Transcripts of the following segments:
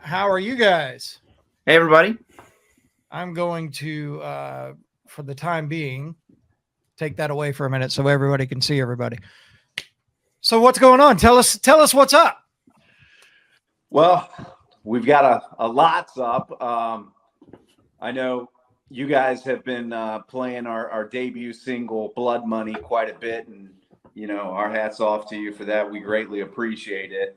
How are you guys? Hey, everybody. I'm going to, for the time being, take that away for a minute so everybody can see everybody. So what's going on? Tell us what's up. Well, we've got a lots up. I know you guys have been playing our debut single, Blood Money, quite a bit, and our hats off to you for that. We greatly appreciate it.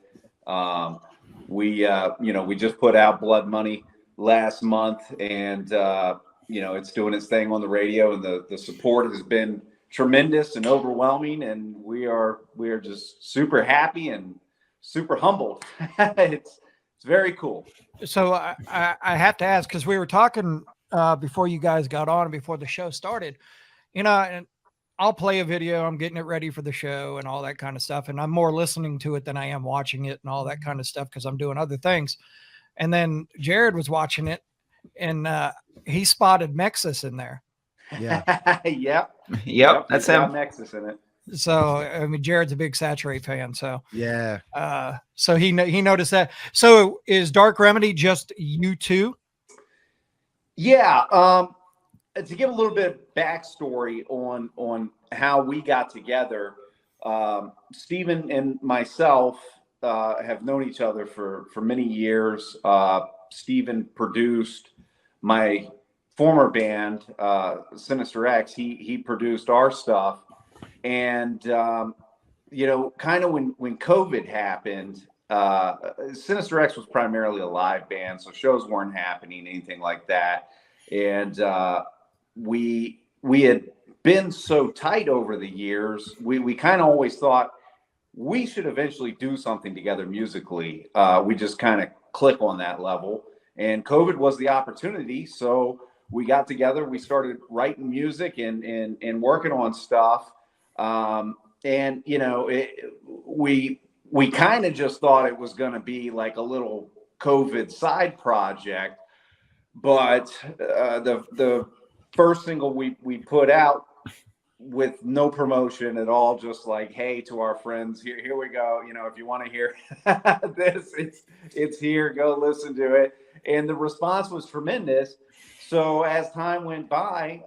We just put out Blood Money last month, and it's doing its thing on the radio, and the support has been tremendous and overwhelming, and we are just super happy and super humbled. It's very cool. So I have to ask, because we were talking before you guys got on and before the show started, and I'll play a video. I'm getting it ready for the show and all that kind of stuff. And I'm more listening to it than I am watching it and all that kind of stuff because I'm doing other things. And then Jared was watching it, and he spotted Mexus in there. Yeah. Yep. That's him. Nexus in it. So I mean, Jared's a big Saturate fan. So yeah. So he noticed that. So is Dark Remedy just you two? Yeah. To give a little bit of backstory on how we got together, Stephen and myself have known each other for many years. Stephen produced my former band, Sinister X. He produced our stuff, and kind of when COVID happened, Sinister X was primarily a live band, so shows weren't happening, anything like that, and we had been so tight over the years. We kind of always thought we should eventually do something together musically. We just kind of click on that level, and COVID was the opportunity. So we got together, we started writing music and working on stuff. And we kind of just thought it was going to be like a little COVID side project, but the first single we put out with no promotion at all, just like, hey, to our friends, here we go. If you want to hear this, it's here, go listen to it. And the response was tremendous. So as time went by,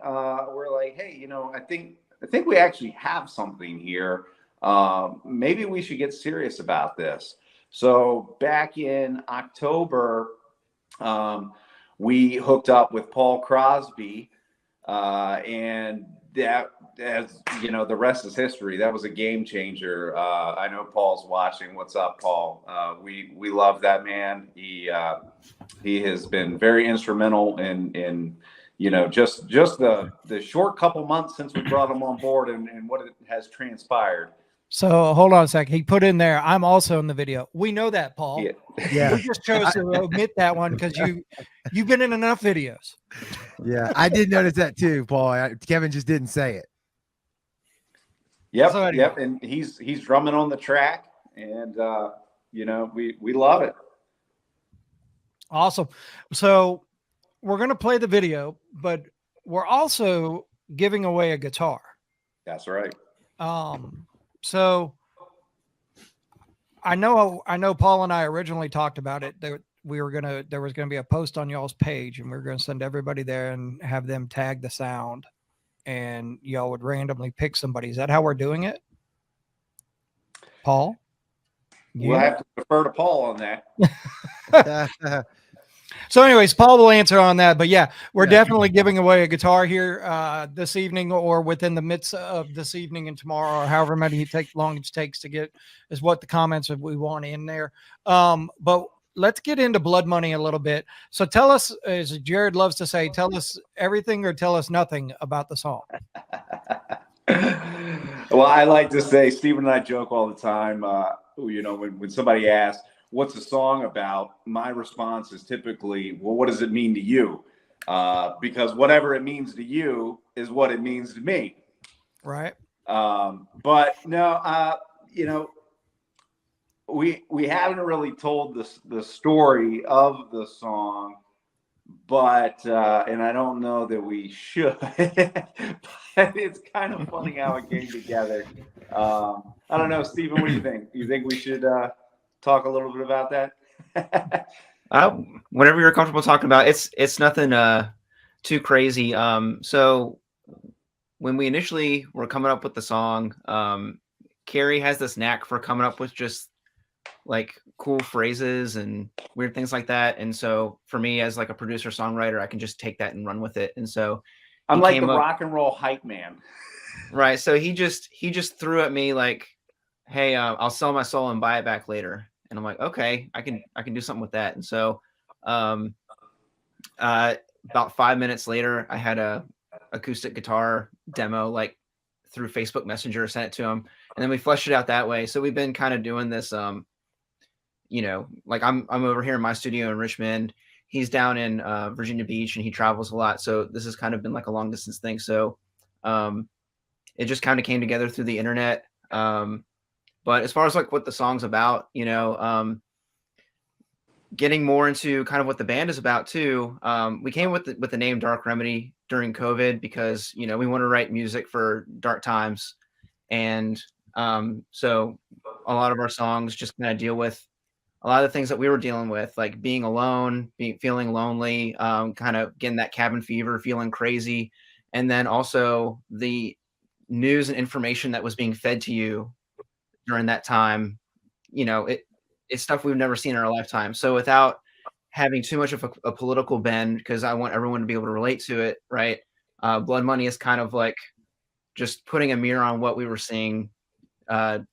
we're like, hey, I think we actually have something here. Maybe we should get serious about this. So back in October, we hooked up with Paul Crosby, and that, as the rest is history. That was a game changer. I know Paul's watching. What's up, Paul? We love that man. He has been very instrumental in just the short couple months since we brought him on board and what it has transpired. So hold on a second. He put in there, I'm also in the video. We know that, Paul. Yeah. We just chose to omit that one because you've been in enough videos. Yeah, I did notice that too, Paul. Kevin just didn't say it. Yep. And he's drumming on the track, and we love it. Awesome. So we're going to play the video, but we're also giving away a guitar. That's right. So I know Paul and I originally talked about it. There was going to be a post on y'all's page, and we were going to send everybody there and have them tag the sound, and y'all would randomly pick somebody. Is that how we're doing it? Paul? We'll have to defer to Paul on that. So anyways, Paul will answer on that, but yeah, we're definitely giving away a guitar here this evening, or within the midst of this evening and tomorrow, or however many long it takes to get, is what the comments that we want in there. But let's get into Blood Money a little bit. So tell us, as Jared loves to say, tell us everything or tell us nothing about the song. Well, I like to say, Stephen and I joke all the time, when somebody asks, what's the song about? My response is typically, well, what does it mean to you? Because whatever it means to you is what it means to me. Right. But no, we haven't really told the story of the song, but and I don't know that we should. But it's kind of funny how it came together. I don't know, Stephen, what do you think? Do you think we should talk a little bit about that? Whenever you're comfortable talking about, it's nothing too crazy. So when we initially were coming up with the song, Carrie has this knack for coming up with just like cool phrases and weird things like that. And so for me as like a producer songwriter, I can just take that and run with it. And so I'm like the came up, rock and roll hype man. right. So he just threw at me like, hey, I'll sell my soul and buy it back later. And I'm like, okay, I can do something with that. And so about 5 minutes later, I had a acoustic guitar demo like through Facebook Messenger, sent it to him, and then we fleshed it out that way. So we've been kind of doing this, like I'm over here in my studio in Richmond. He's down in Virginia Beach, and he travels a lot. So this has kind of been like a long distance thing. So it just kind of came together through the internet. But as far as like what the song's about, getting more into kind of what the band is about too. We came with the name Dark Remedy during COVID because, we want to write music for dark times. And so a lot of our songs just kind of deal with a lot of the things that we were dealing with, like being alone, feeling lonely, kind of getting that cabin fever, feeling crazy. And then also the news and information that was being fed to you during that time, it's stuff we've never seen in our lifetime. So without having too much of a political bend, because I want everyone to be able to relate to it, right? Blood Money is kind of like just putting a mirror on what we were seeing, over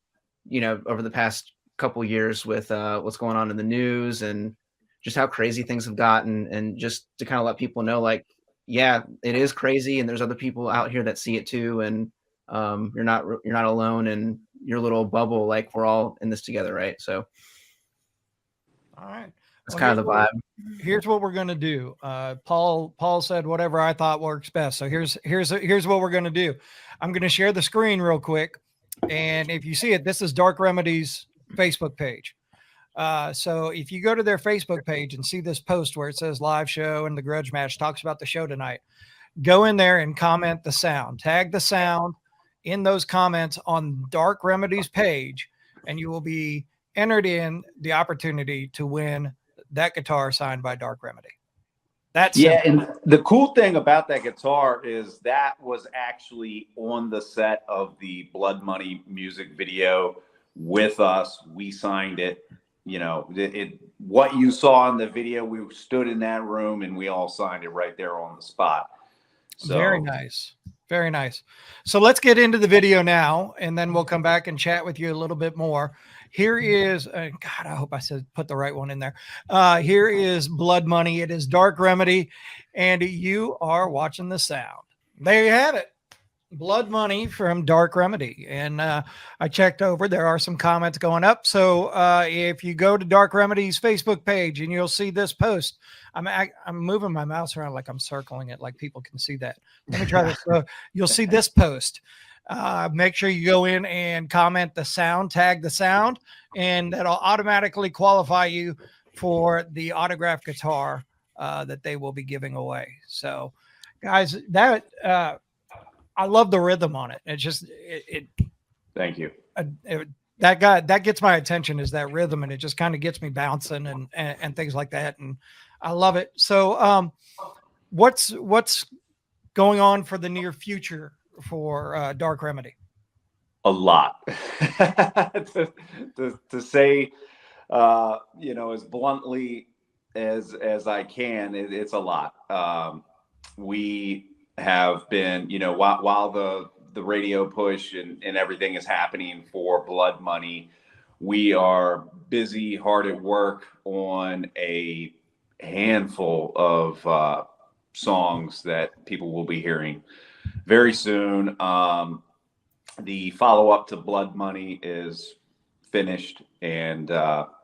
the past couple years with what's going on in the news and just how crazy things have gotten, and just to kind of let people know, like, yeah, it is crazy, and there's other people out here that see it too, and you're not alone in your little bubble. Like, we're all in this together, right? So. All right. That's kind of the vibe. Here's what we're going to do. Paul said whatever I thought works best. So here's what we're going to do. I'm going to share the screen real quick. And if you see it, this is Dark Remedy's Facebook page. So if you go to their Facebook page and see this post where it says live show and the grudge match talks about the show tonight, go in there and comment the sound, tag the sound in those comments on Dark Remedy's page, and you will be entered in the opportunity to win that guitar signed by Dark Remedy. That's and the cool thing about that guitar is that was actually on the set of the Blood Money music video with us. We signed it. What you saw in the video, we stood in that room and we all signed it right there on the spot. So very nice. Very nice. So let's get into the video now, and then we'll come back and chat with you a little bit more. Here is, God, I hope I put the right one in there. Here is Blood Money. It is Dark Remedy, and you are watching the sound. There you have it. Blood Money from Dark Remedy. And I checked over. There are some comments going up. So if you go to Dark Remedy's Facebook page, and you'll see this post. I'm moving my mouse around like I'm circling it, like people can see that. Let me try this. So you'll see this post. Make sure you go in and comment the sound, tag the sound, and that'll automatically qualify you for the autographed guitar that they will be giving away. So, guys, that I love the rhythm on it. It's just thank you. That gets my attention, is that rhythm, and it just kind of gets me bouncing and things like that, and I love it. So, what's going on for the near future for Dark Remedy? A lot. to say, as bluntly as I can, it's a lot. We have been, while the radio push and everything is happening for Blood Money, we are busy, hard at work on a handful of songs that people will be hearing very soon. The follow-up to Blood Money is finished, and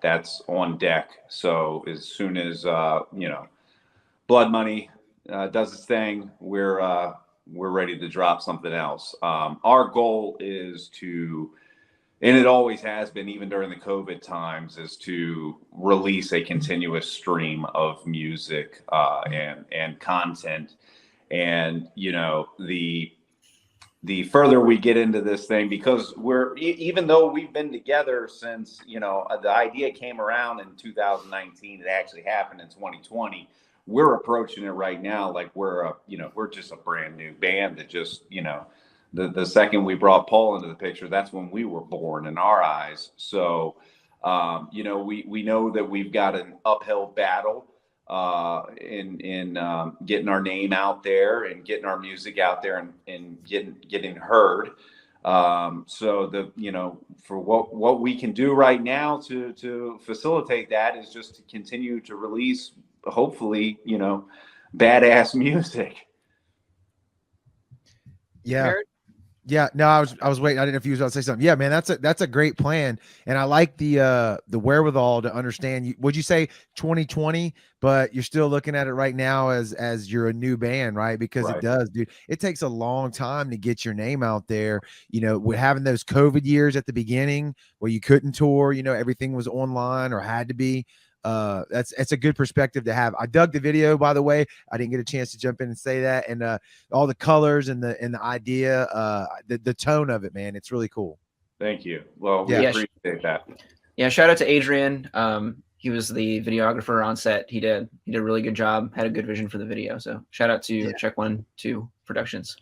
that's on deck. So as soon as Blood Money does its thing, we're ready to drop something else. Our goal is to, and it always has been, even during the COVID times, is to release a continuous stream of music and content. And the further we get into this thing, because even though we've been together since, the idea came around in 2019, it actually happened in 2020. We're approaching it right now like we're just a brand new band that just, the second we brought Paul into the picture, that's when we were born in our eyes. So, we know that we've got an uphill battle in getting our name out there and getting our music out there and getting heard. So for what we can do right now to facilitate that is just to continue to release, hopefully, badass music. Yeah. Jared? Yeah, no, I was waiting. I didn't know if you was about to say something. Yeah, man, that's a great plan, and I like the wherewithal to understand. Would you say 2020? But you're still looking at it right now as you're a new band, right? Because Right. It does, dude. It takes a long time to get your name out there. With having those COVID years at the beginning where you couldn't tour, everything was online or had to be. It's a good perspective to have. I dug the video, by the way. I didn't get a chance to jump in and say that, and all the colors and the idea, the tone of it, man, it's really cool. Thank you. Well, we Yeah. appreciate that. Yeah, shout out to Adrian. He was the videographer on set. He did a really good job. Had a good vision for the video. So shout out to Check 1 2 Productions.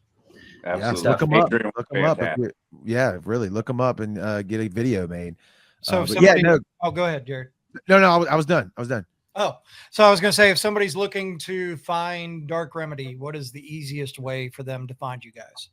Absolutely. Yeah, look them up. Adrian was Look them up. fantastic. Yeah, really, look them up and get a video made. So if But yeah, somebody, no, oh, go ahead, Jared. no, I was done. Oh, so I was going to say, if somebody's looking to find Dark Remedy, what is the easiest way for them to find you guys?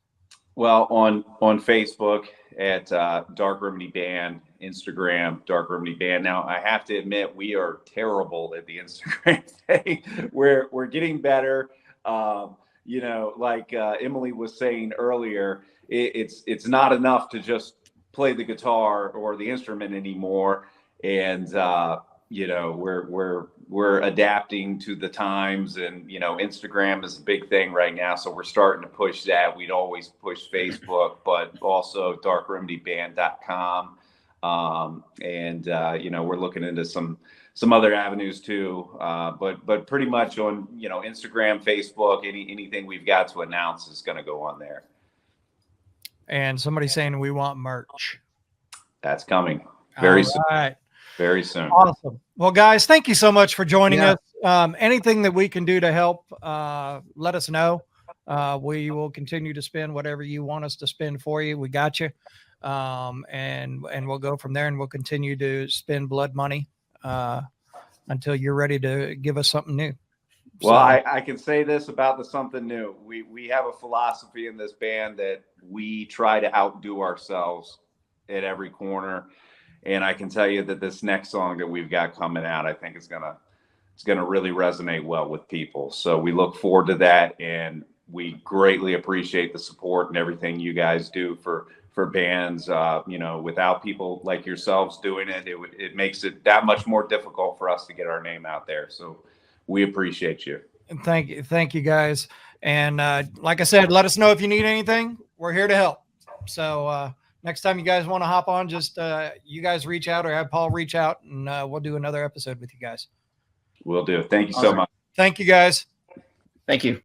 Well, on Facebook at Dark Remedy Band, Instagram Dark Remedy Band. Now, I have to admit, we are terrible at the Instagram thing. We're getting better. Like Emily was saying earlier, it's not enough to just play the guitar or the instrument anymore, and we're adapting to the times, and Instagram is a big thing right now, so we're starting to push that. We'd always push Facebook, but also darkremedyband.com, and we're looking into some other avenues too, but pretty much on Instagram, Facebook, anything we've got to announce is going to go on there. And somebody saying we want merch. That's coming very soon. All right. Very soon. Awesome. Well, guys, thank you so much for joining Yeah. us. Anything that we can do to help, let us know. We will continue to spend whatever you want us to spend for you. We got you. And we'll go from there, and we'll continue to spend blood money until you're ready to give us something new. Well, So- I can say this about the something new. We have a philosophy in this band that we try to outdo ourselves at every corner. And I can tell you that this next song that we've got coming out, I think it's gonna really resonate well with people. So we look forward to that, and we greatly appreciate the support and everything you guys do for bands. Without people like yourselves doing it, it makes it that much more difficult for us to get our name out there. So we appreciate you. And thank you guys. And like I said, let us know if you need anything. We're here to help. So next time you guys want to hop on, just you guys reach out or have Paul reach out, and we'll do another episode with you guys. Will do. Thank you so Awesome. much. Thank you guys. Thank you.